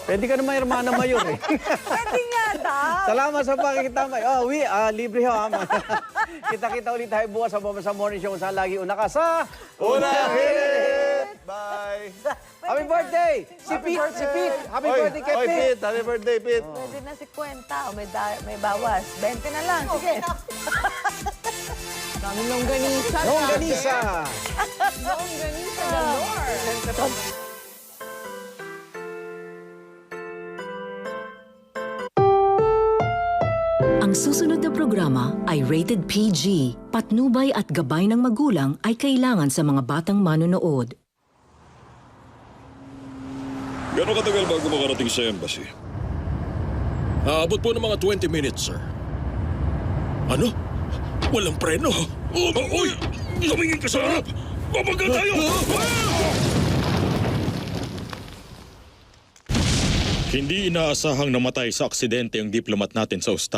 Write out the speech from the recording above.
Pwede ka naman hermana mayor eh. Pwede nga daw. Salamat sa pakikitambay. Oh, libre ho. Kita-kita ulit tayo bukas sa morning show kung saan lagi una ka sa... Unang hit! Bye! Happy birthday! Si Pete! Happy birthday kay Oy, Pete! Pete! Happy birthday, Pete! Pwede na si Kwenta. O, may bawas. 20 na lang. Sige. Dami longganisa. Longganisa! Longganisa galore. Ang susunod na programa ay rated PG. Patnubay at gabay ng magulang ay kailangan sa mga batang manonood. Gano'ng katagal bago makarating sa embassy? Aabot po ng mga 20 minutes, sir. Ano? Walang preno? Uy! Tumingin ka sa harap! Mabagal tayo! Hindi inaasahang namatay sa aksidente ang diplomat natin sa Australia.